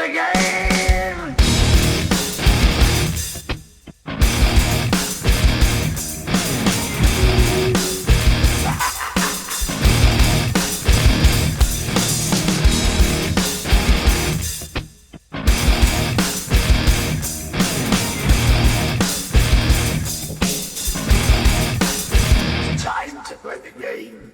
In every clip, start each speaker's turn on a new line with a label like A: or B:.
A: the game! Time to play the game.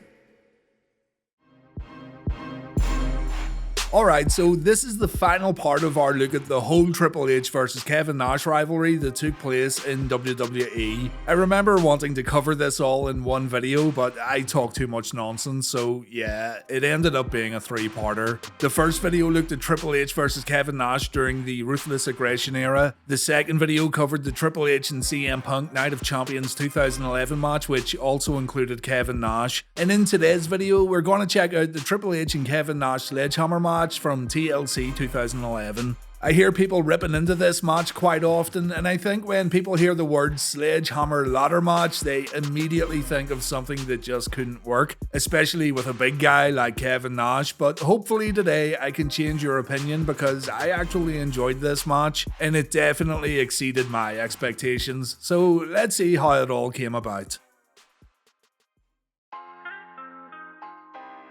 B: Alright, so this is the final part of our look at the whole Triple H versus Kevin Nash rivalry that took place in WWE. I remember wanting to cover this all in one video, but I talked too much nonsense, so yeah, it ended up being a three-parter. The first video looked at Triple H versus Kevin Nash during the Ruthless Aggression era. The second video covered the Triple H and CM Punk Night of Champions 2011 match, which also included Kevin Nash. And in today's video, we're going to check out the Triple H and Kevin Nash Sledgehammer match from TLC 2011. I hear people ripping into this match quite often, and I think when people hear the word Sledgehammer Ladder match, they immediately think of something that just couldn't work, especially with a big guy like Kevin Nash. But hopefully today I can change your opinion, because I actually enjoyed this match and it definitely exceeded my expectations. So let's see how it all came about.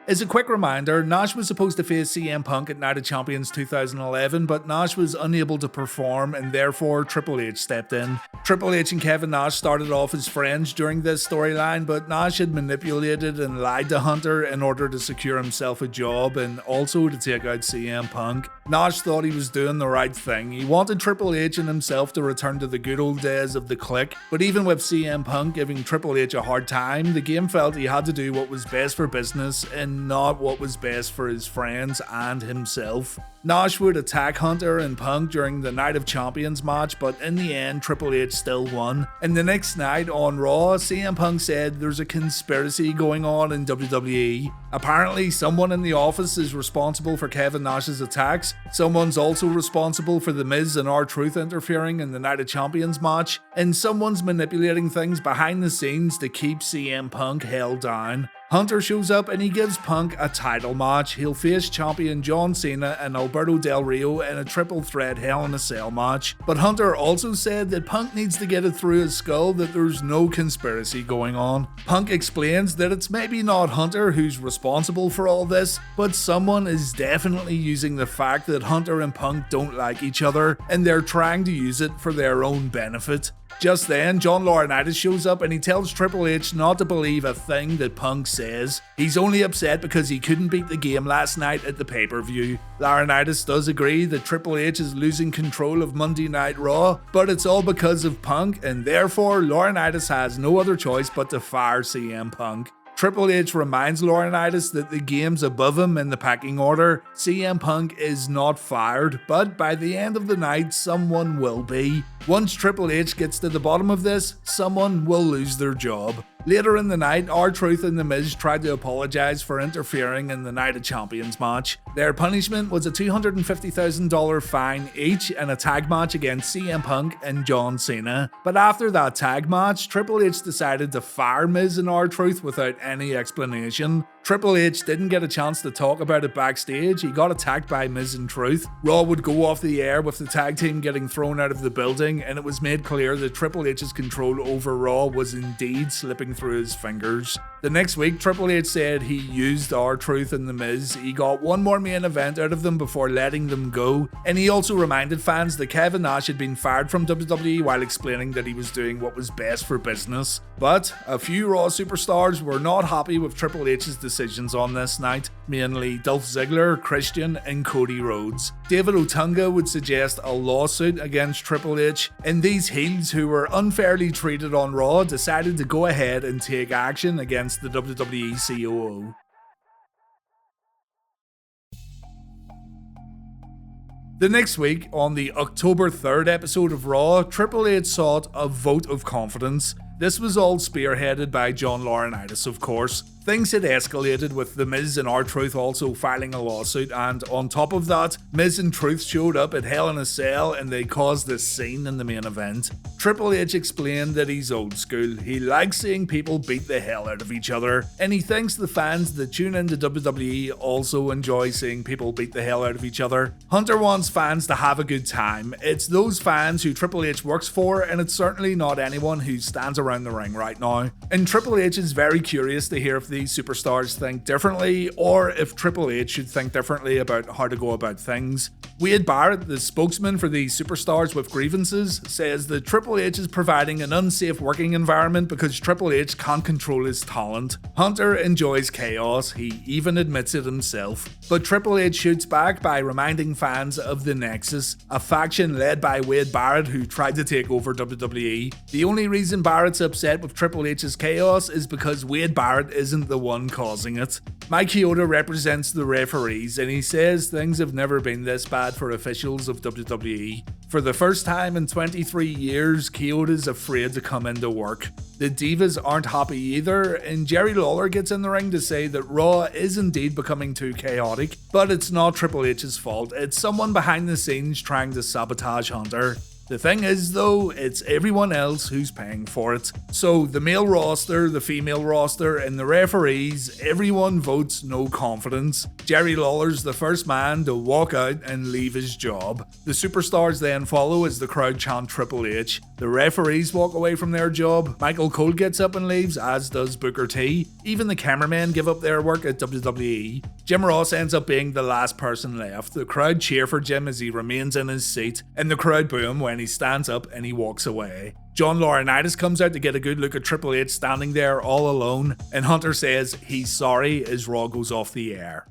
B: As a quick reminder, Nash was supposed to face CM Punk at Night of Champions 2011, but Nash was unable to perform and therefore Triple H stepped in. Triple H and Kevin Nash started off as friends during this storyline, but Nash had manipulated and lied to Hunter in order to secure himself a job and also to take out CM Punk. Nash thought he was doing the right thing. He wanted Triple H and himself to return to the good old days of the Clique, but even with CM Punk giving Triple H a hard time, the game felt he had to do what was best for business and not what was best for his friends and himself. Nash would attack Hunter and Punk during the Night of Champions match, but in the end Triple H still won. And the next night on Raw, CM Punk said there's a conspiracy going on in WWE. Apparently someone in the office is responsible for Kevin Nash's attacks. Someone's also responsible for The Miz and R-Truth interfering in the Night of Champions match. And someone's manipulating things behind the scenes to keep CM Punk held down. Hunter shows up and he gives Punk a title match. He'll face champion John Cena and Alberto Del Rio in a triple threat Hell in a Cell match. But Hunter also said that Punk needs to get it through his skull that there's no conspiracy going on. Punk explains that it's maybe not Hunter who's responsible for all this, but someone is definitely using the fact that Hunter and Punk don't like each other and they're trying to use it for their own benefit. Just then, John Laurinaitis shows up and he tells Triple H not to believe a thing that Punk says. He's only upset because he couldn't beat the game last night at the pay-per-view. Laurinaitis does agree that Triple H is losing control of Monday Night Raw, but it's all because of Punk, and therefore Laurinaitis has no other choice but to fire CM Punk. Triple H reminds Laurinaitis that the game's above him in the pecking order. CM Punk is not fired, but by the end of the night, someone will be. Once Triple H gets to the bottom of this, someone will lose their job. Later in the night, R-Truth and The Miz tried to apologise for interfering in the Night of Champions match. Their punishment was a $250,000 fine each and a tag match against CM Punk and John Cena. But after that tag match, Triple H decided to fire Miz and R-Truth without any explanation. Triple H didn't get a chance to talk about it backstage. He got attacked by Miz and Truth. Raw would go off the air with the tag team getting thrown out of the building, and it was made clear that Triple H's control over Raw was indeed slipping through his fingers. The next week, Triple H said he used R-Truth and The Miz. He got one more main event out of them before letting them go, and he also reminded fans that Kevin Nash had been fired from WWE while explaining that he was doing what was best for business. But a few Raw superstars were not happy with Triple H's decisions on this night, mainly Dolph Ziggler, Christian, and Cody Rhodes. David Otunga would suggest a lawsuit against Triple H, and these heels who were unfairly treated on Raw decided to go ahead and take action against the WWE COO. The next week, on the October 3rd episode of Raw, Triple H sought a vote of confidence. This was all spearheaded by John Laurinaitis, of course. Things had escalated with The Miz and R-Truth also filing a lawsuit, and on top of that, Miz and Truth showed up at Hell in a Cell and they caused a scene in the main event. Triple H explained that he's old school, he likes seeing people beat the hell out of each other, and he thinks the fans that tune into WWE also enjoy seeing people beat the hell out of each other. Hunter wants fans to have a good time. It's those fans who Triple H works for, and it's certainly not anyone who stands around the ring right now. And Triple H is very curious to hear if these superstars think differently, or if Triple H should think differently about how to go about things. Wade Barrett, the spokesman for these superstars with grievances, says that Triple H is providing an unsafe working environment because Triple H can't control his talent. Hunter enjoys chaos, he even admits it himself. But Triple H shoots back by reminding fans of the Nexus, a faction led by Wade Barrett who tried to take over WWE. The only reason Barrett's upset with Triple H's chaos is because Wade Barrett isn't the one causing it. Mike Chioda represents the referees and he says things have never been this bad for officials of WWE. For the first time in 23 years, Chioda's afraid to come into work. The Divas aren't happy either, and Jerry Lawler gets in the ring to say that Raw is indeed becoming too chaotic, but it's not Triple H's fault, it's someone behind the scenes trying to sabotage Hunter. The thing is though, it's everyone else who's paying for it. So the male roster, the female roster, and the referees, everyone votes no confidence. Jerry Lawler's the first man to walk out and leave his job. The superstars then follow as the crowd chant Triple H. The referees walk away from their job. Michael Cole gets up and leaves, as does Booker T. Even the cameramen give up their work at WWE. Jim Ross ends up being the last person left. The crowd cheer for Jim as he remains in his seat, and the crowd boo him when he stands up and he walks away. John Laurinaitis comes out to get a good look at Triple H standing there all alone, and Hunter says he's sorry as Raw goes off the air.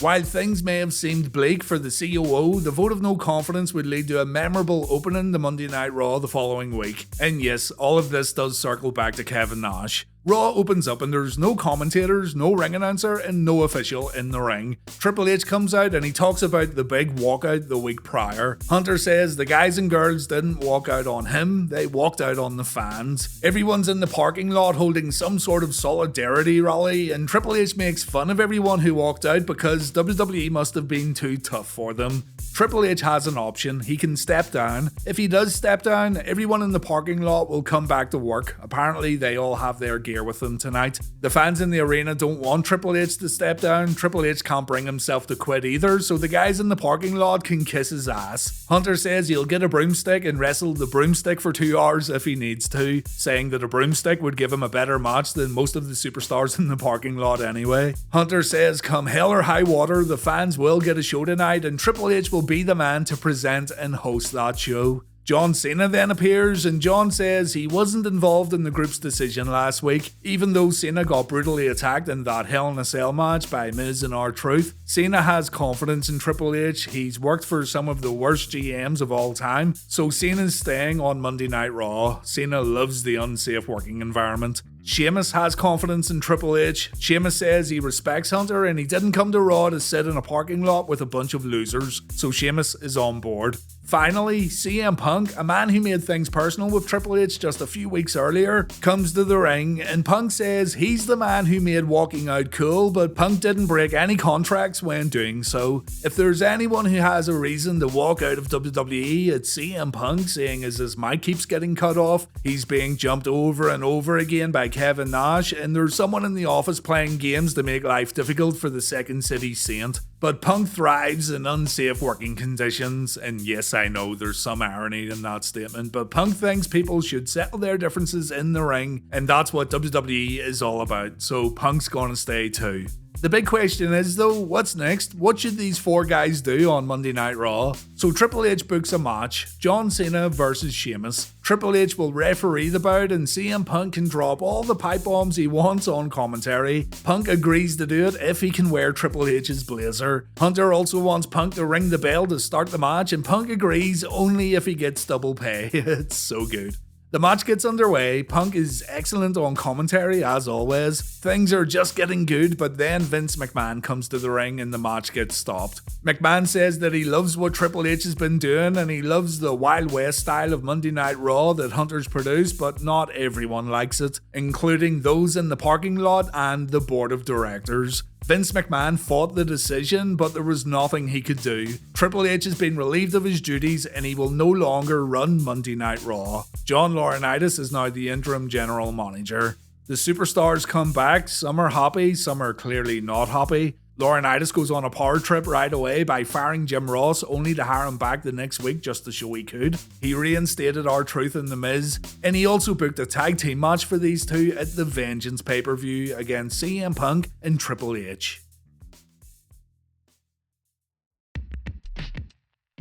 B: While things may have seemed bleak for the COO, the vote of no confidence would lead to a memorable opening to Monday Night Raw the following week. And yes, all of this does circle back to Kevin Nash. Raw opens up and there's no commentators, no ring announcer, and no official in the ring. Triple H comes out and he talks about the big walkout the week prior. Hunter says the guys and girls didn't walk out on him, they walked out on the fans. Everyone's in the parking lot holding some sort of solidarity rally, and Triple H makes fun of everyone who walked out because WWE must have been too tough for them. Triple H has an option, he can step down. If he does step down, everyone in the parking lot will come back to work. Apparently they all have their gear with them tonight. The fans in the arena don't want Triple H to step down. Triple H can't bring himself to quit either, so the guys in the parking lot can kiss his ass. Hunter says he'll get a broomstick and wrestle the broomstick for 2 hours if he needs to, saying that a broomstick would give him a better match than most of the superstars in the parking lot anyway. Hunter says come hell or high water, the fans will get a show tonight and Triple H will be the man to present and host that show. John Cena then appears, and John says he wasn't involved in the group's decision last week, even though Cena got brutally attacked in that Hell in a Cell match by Miz and R-Truth. Cena has confidence in Triple H, he's worked for some of the worst GMs of all time, so Cena's staying on Monday Night Raw. Cena loves the unsafe working environment. Sheamus has confidence in Triple H. Sheamus says he respects Hunter and he didn't come to Raw to sit in a parking lot with a bunch of losers, so Sheamus is on board. Finally, CM Punk, a man who made things personal with Triple H just a few weeks earlier, comes to the ring, and Punk says he's the man who made walking out cool, but Punk didn't break any contracts when doing so. If there's anyone who has a reason to walk out of WWE, it's CM Punk, seeing as his mic keeps getting cut off, he's being jumped over and over again by Kevin Nash, and there's someone in the office playing games to make life difficult for the Second City Saint. But Punk thrives in unsafe working conditions, and yes, I know there's some irony in that statement, but Punk thinks people should settle their differences in the ring, and that's what WWE is all about, so Punk's gonna stay too. The big question is though, what's next? What should these four guys do on Monday Night Raw? So Triple H books a match, John Cena versus Sheamus. Triple H will referee the bout and CM Punk can drop all the pipe bombs he wants on commentary. Punk agrees to do it if he can wear Triple H's blazer. Hunter also wants Punk to ring the bell to start the match and Punk agrees only if he gets double pay. It's so good. The match gets underway. Punk is excellent on commentary as always. Things are just getting good, but then Vince McMahon comes to the ring and the match gets stopped. McMahon says that he loves what Triple H has been doing and he loves the Wild West style of Monday Night Raw that Hunter's produced, but not everyone likes it, including those in the parking lot and the board of directors. Vince McMahon fought the decision, but there was nothing he could do. Triple H has been relieved of his duties and he will no longer run Monday Night Raw. John Laurinaitis is now the interim general manager. The superstars come back, some are happy, some are clearly not happy. Laurinaitis goes on a power trip right away by firing Jim Ross, only to hire him back the next week just to show he could. He reinstated R-Truth and The Miz, and he also booked a tag team match for these two at the Vengeance pay-per-view against CM Punk and Triple H.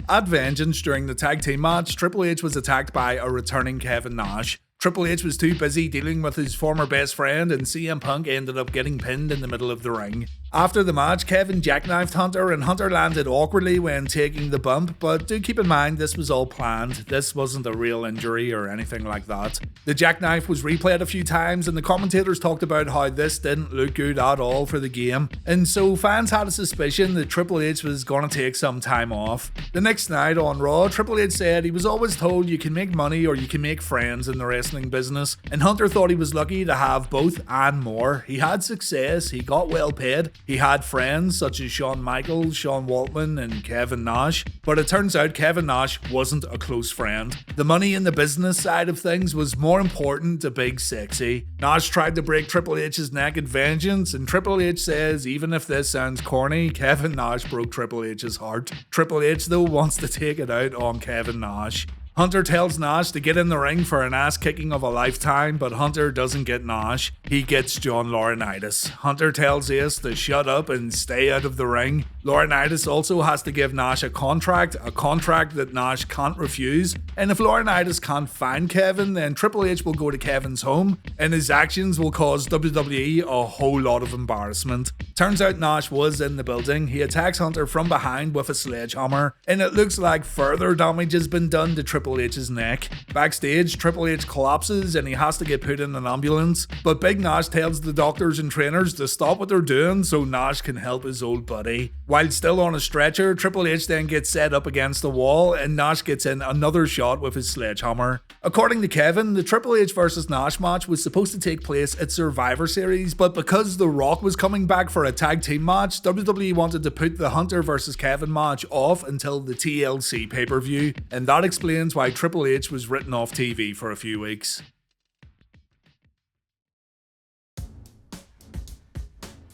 B: At Vengeance, during the tag team match, Triple H was attacked by a returning Kevin Nash. Triple H was too busy dealing with his former best friend, and CM Punk ended up getting pinned in the middle of the ring. After the match, Kevin jackknifed Hunter, and Hunter landed awkwardly when taking the bump, but do keep in mind this was all planned. This wasn't a real injury or anything like that. The jackknife was replayed a few times, and the commentators talked about how this didn't look good at all for the game, and so fans had a suspicion that Triple H was going to take some time off. The next night on Raw, Triple H said he was always told you can make money or you can make friends in the wrestling business, and Hunter thought he was lucky to have both and more. He had success, he got well paid, he had friends such as Shawn Michaels, Sean Waltman and Kevin Nash, but it turns out Kevin Nash wasn't a close friend. The money in the business side of things was more important to Big Sexy. Nash tried to break Triple H's neck at Vengeance, and Triple H says even if this sounds corny, Kevin Nash broke Triple H's heart. Triple H though wants to take it out on Kevin Nash. Hunter tells Nash to get in the ring for an ass kicking of a lifetime, but Hunter doesn't get Nash, he gets John Laurinaitis. Hunter tells Ace to shut up and stay out of the ring. Laurinaitis also has to give Nash a contract that Nash can't refuse, and if Laurinaitis can't find Kevin, then Triple H will go to Kevin's home, and his actions will cause WWE a whole lot of embarrassment. Turns out Nash was in the building, he attacks Hunter from behind with a sledgehammer, and it looks like further damage has been done to Triple H's neck. Backstage, Triple H collapses and he has to get put in an ambulance, but Big Nash tells the doctors and trainers to stop what they're doing so Nash can help his old buddy. While still on a stretcher, Triple H then gets set up against the wall and Nash gets in another shot with his sledgehammer. According to Kevin, the Triple H vs Nash match was supposed to take place at Survivor Series, but because The Rock was coming back for a tag team match, WWE wanted to put the Hunter vs Kevin match off until the TLC pay-per-view, and that explains why Triple H was written off TV for a few weeks.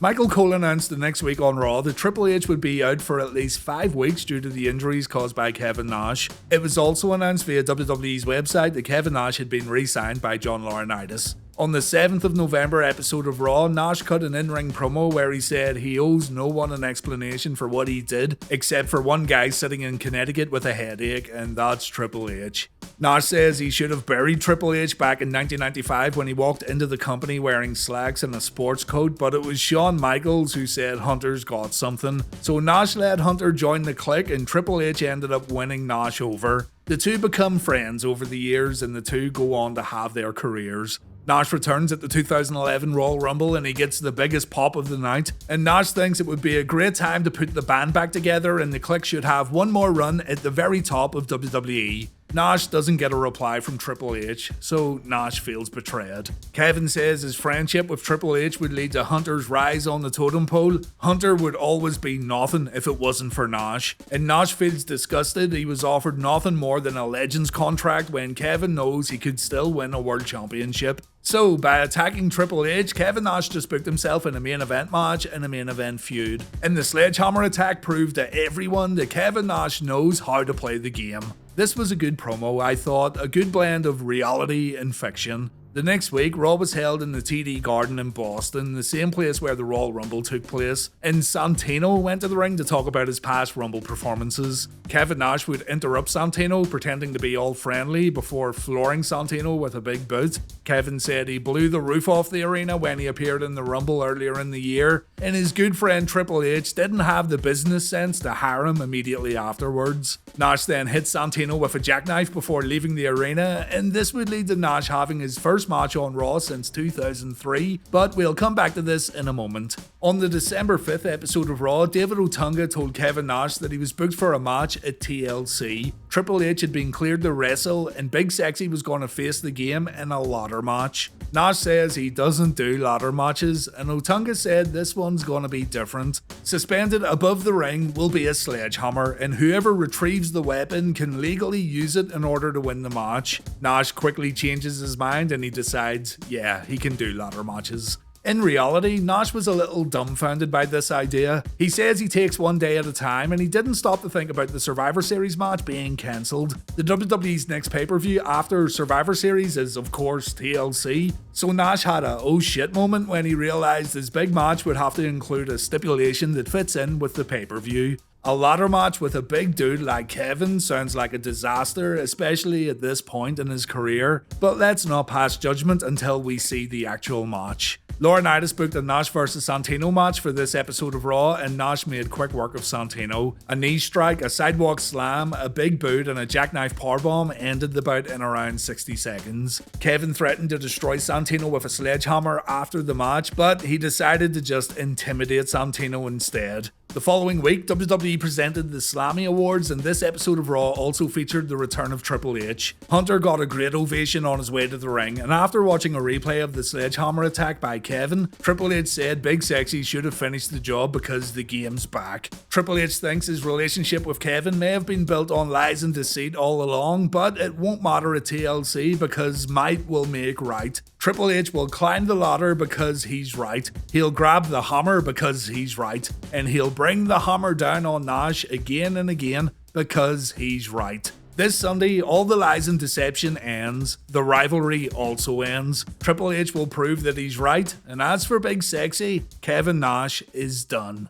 B: Michael Cole announced the next week on Raw that Triple H would be out for at least 5 weeks due to the injuries caused by Kevin Nash. It was also announced via WWE's website that Kevin Nash had been re-signed by John Laurinaitis. On the 7th of November episode of Raw, Nash cut an in-ring promo where he said he owes no one an explanation for what he did, except for one guy sitting in Connecticut with a headache, and that's Triple H. Nash says he should have buried Triple H back in 1995 when he walked into the company wearing slacks and a sports coat, but it was Shawn Michaels who said Hunter's got something. So Nash let Hunter join the clique and Triple H ended up winning Nash over. The two become friends over the years and the two go on to have their careers. Nash returns at the 2011 Royal Rumble and he gets the biggest pop of the night, and Nash thinks it would be a great time to put the band back together and the clique should have one more run at the very top of WWE. Nash doesn't get a reply from Triple H, so Nash feels betrayed. Kevin says his friendship with Triple H would lead to Hunter's rise on the totem pole. Hunter would always be nothing if it wasn't for Nash, and Nash feels disgusted. He was offered nothing more than a Legends contract when Kevin knows he could still win a World Championship. So, by attacking Triple H, Kevin Nash just booked himself in a main event match and a main event feud. And the sledgehammer attack proved to everyone that Kevin Nash knows how to play the game. This was a good promo, I thought, a good blend of reality and fiction. The next week, Raw was held in the TD Garden in Boston, the same place where the Royal Rumble took place, and Santino went to the ring to talk about his past Rumble performances. Kevin Nash would interrupt Santino, pretending to be all friendly, before flooring Santino with a big boot. Kevin said he blew the roof off the arena when he appeared in the Rumble earlier in the year, and his good friend Triple H didn't have the business sense to hire him immediately afterwards. Nash then hit Santino with a jackknife before leaving the arena, and this would lead to Nash having his first match on Raw since 2003, but we'll come back to this in a moment. On the December 5th episode of Raw, David Otunga told Kevin Nash that he was booked for a match at TLC. Triple H had been cleared to wrestle, and Big Sexy was going to face the game in a ladder match. Nash says he doesn't do ladder matches, and Otunga said this one's going to be different. Suspended above the ring will be a sledgehammer, and whoever retrieves the weapon can legally use it in order to win the match. Nash quickly changes his mind and he decides, yeah, he can do ladder matches. In reality, Nash was a little dumbfounded by this idea. He says he takes one day at a time, and he didn't stop to think about the Survivor Series match being cancelled. The WWE's next pay-per-view after Survivor Series is of course TLC, so Nash had a oh shit moment when he realised his big match would have to include a stipulation that fits in with the pay-per-view. A ladder match with a big dude like Kevin sounds like a disaster, especially at this point in his career, but let's not pass judgment until we see the actual match. Laurinaitis booked a Nash vs Santino match for this episode of Raw, and Nash made quick work of Santino. A knee strike, a sidewalk slam, a big boot, and a jackknife powerbomb ended the bout in around 60 seconds. Kevin threatened to destroy Santino with a sledgehammer after the match, but he decided to just intimidate Santino instead. The following week, WWE presented the Slammy Awards, and this episode of Raw also featured the return of Triple H. Hunter got a great ovation on his way to the ring, and after watching a replay of the sledgehammer attack by Kevin, Triple H said Big Sexy should have finished the job because the game's back. Triple H thinks his relationship with Kevin may have been built on lies and deceit all along, but it won't matter at TLC because might will make right. Triple H will climb the ladder because he's right, he'll grab the hammer because he's right, and he'll bring the hammer down on Nash again and again because he's right. This Sunday, all the lies and deception ends. The rivalry also ends. Triple H will prove that he's right, and as for Big Sexy, Kevin Nash is done.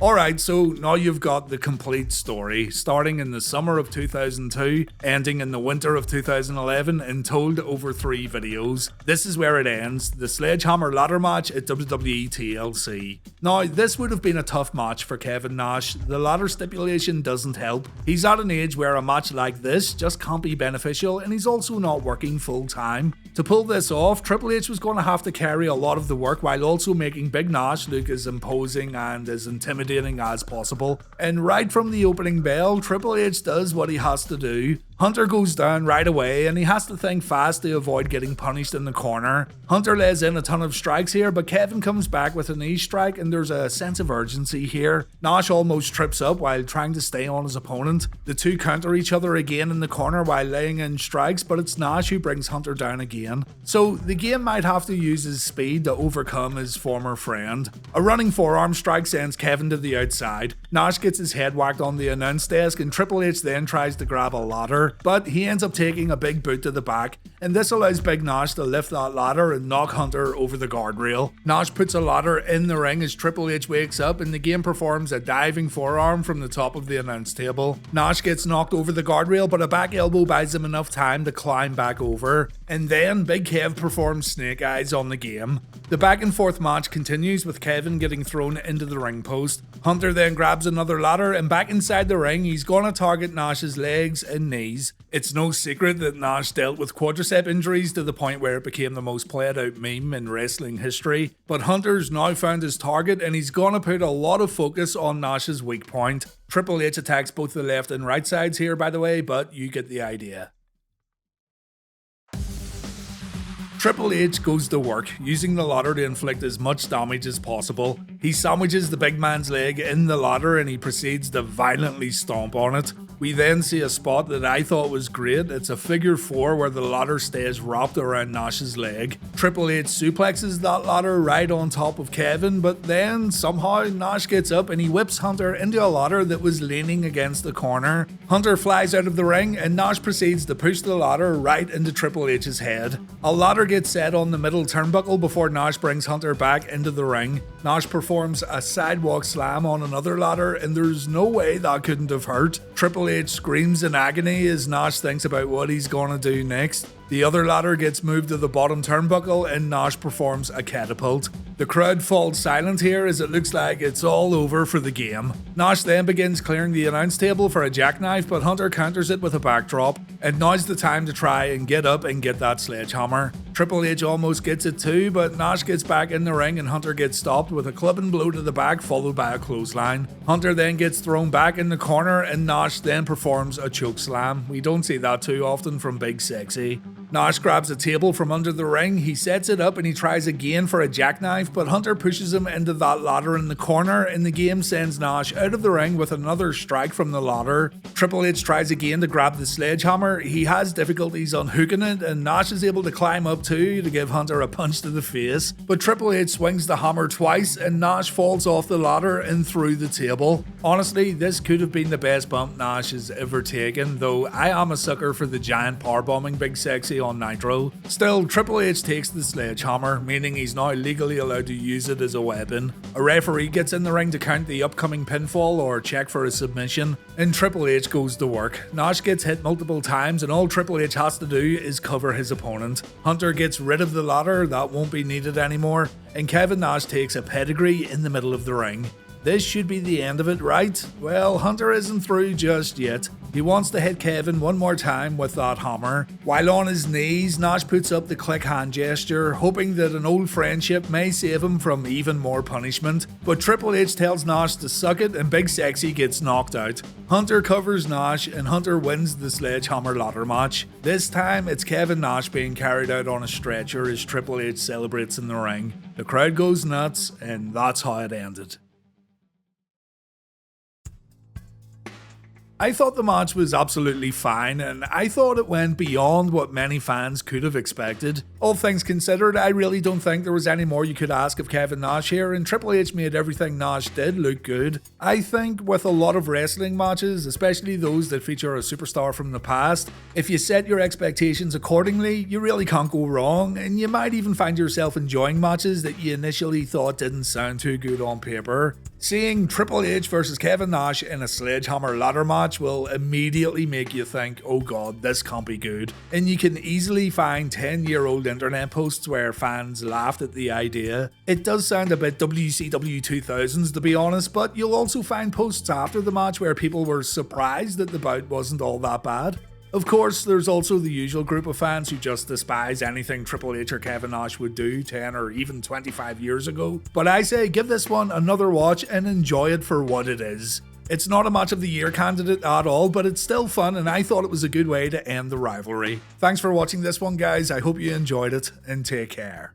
B: Alright, so now you've got the complete story, starting in the summer of 2002, ending in the winter of 2011, and told over 3 videos. This is where it ends, the Sledgehammer Ladder match at WWE TLC. Now, this would have been a tough match for Kevin Nash. The ladder stipulation doesn't help. He's at an age where a match like this just can't be beneficial, and he's also not working full time. To pull this off, Triple H was going to have to carry a lot of the work while also making Big Nash look as imposing and as intimidating as possible. And right from the opening bell, Triple H does what he has to do. Hunter goes down right away and he has to think fast to avoid getting punished in the corner. Hunter lays in a ton of strikes here, but Kevin comes back with a knee strike and there's a sense of urgency here. Nash almost trips up while trying to stay on his opponent. The two counter each other again in the corner while laying in strikes, but it's Nash who brings Hunter down again. So the game might have to use his speed to overcome his former friend. A running forearm strike sends Kevin to the outside. Nash gets his head whacked on the announce desk and Triple H then tries to grab a ladder, but he ends up taking a big boot to the back, and this allows Big Nash to lift that ladder and knock Hunter over the guardrail. Nash puts a ladder in the ring as Triple H wakes up, and the game performs a diving forearm from the top of the announce table. Nash gets knocked over the guardrail, but a back elbow buys him enough time to climb back over, and then Big Kev performs Snake Eyes on the game. The back and forth match continues with Kevin getting thrown into the ring post. Hunter then grabs another ladder, and back inside the ring he's gonna target Nash's legs and knees. It's no secret that Nash dealt with quadricep injuries to the point where it became the most played out meme in wrestling history, but Hunter's now found his target and he's gonna put a lot of focus on Nash's weak point. Triple H attacks both the left and right sides here, by the way, but you get the idea. Triple H goes to work, using the ladder to inflict as much damage as possible. He sandwiches the big man's leg in the ladder and he proceeds to violently stomp on it. We then see a spot that I thought was great. It's a figure 4 where the ladder stays wrapped around Nash's leg. Triple H suplexes that ladder right on top of Kevin, but then somehow Nash gets up and he whips Hunter into a ladder that was leaning against the corner. Hunter flies out of the ring and Nash proceeds to push the ladder right into Triple H's head. A ladder gets set on the middle turnbuckle before Nash brings Hunter back into the ring. Nash performs a sidewalk slam on another ladder and there's no way that couldn't have hurt. Triple H screams in agony as Nash thinks about what he's gonna do next. The other ladder gets moved to the bottom turnbuckle and Nash performs a catapult. The crowd falls silent here as it looks like it's all over for the game. Nash then begins clearing the announce table for a jackknife, but Hunter counters it with a backdrop, and now's the time to try and get up and get that sledgehammer. Triple H almost gets it too, but Nash gets back in the ring and Hunter gets stopped with a clubbing blow to the back followed by a clothesline. Hunter then gets thrown back in the corner and Nash then performs a choke slam. We don't see that too often from Big Sexy. Nash grabs a table from under the ring, he sets it up and he tries again for a jackknife, but Hunter pushes him into that ladder in the corner and the game sends Nash out of the ring with another strike from the ladder. Triple H tries again to grab the sledgehammer, he has difficulties unhooking it and Nash is able to climb up too to give Hunter a punch to the face, but Triple H swings the hammer twice and Nash falls off the ladder and through the table. Honestly, this could have been the best bump Nash has ever taken, though I am a sucker for the giant powerbombing Big Sexy on Nitro. Still, Triple H takes the sledgehammer, meaning he's now legally allowed to use it as a weapon. A referee gets in the ring to count the upcoming pinfall or check for a submission, and Triple H goes to work. Nash gets hit multiple times and all Triple H has to do is cover his opponent. Hunter gets rid of the ladder, that won't be needed anymore, and Kevin Nash takes a pedigree in the middle of the ring. This should be the end of it, right? Well, Hunter isn't through just yet. He wants to hit Kevin one more time with that hammer. While on his knees, Nash puts up the click hand gesture, hoping that an old friendship may save him from even more punishment. But Triple H tells Nash to suck it and Big Sexy gets knocked out. Hunter covers Nash and Hunter wins the Sledgehammer Ladder match. This time, it's Kevin Nash being carried out on a stretcher as Triple H celebrates in the ring. The crowd goes nuts, and that's how it ended. I thought the match was absolutely fine, and I thought it went beyond what many fans could have expected. All things considered, I really don't think there was any more you could ask of Kevin Nash here, and Triple H made everything Nash did look good. I think with a lot of wrestling matches, especially those that feature a superstar from the past, if you set your expectations accordingly, you really can't go wrong, and you might even find yourself enjoying matches that you initially thought didn't sound too good on paper. Seeing Triple H versus Kevin Nash in a Sledgehammer Ladder match will immediately make you think, oh god, this can't be good. And you can easily find 10-year-old internet posts where fans laughed at the idea. It does sound a bit WCW 2000s to be honest, but you'll also find posts after the match where people were surprised that the bout wasn't all that bad. Of course, there's also the usual group of fans who just despise anything Triple H or Kevin Nash would do 10 or even 25 years ago, but I say give this one another watch and enjoy it for what it is. It's not a match of the year candidate at all, but it's still fun and I thought it was a good way to end the rivalry. Thanks for watching this one guys, I hope you enjoyed it and take care.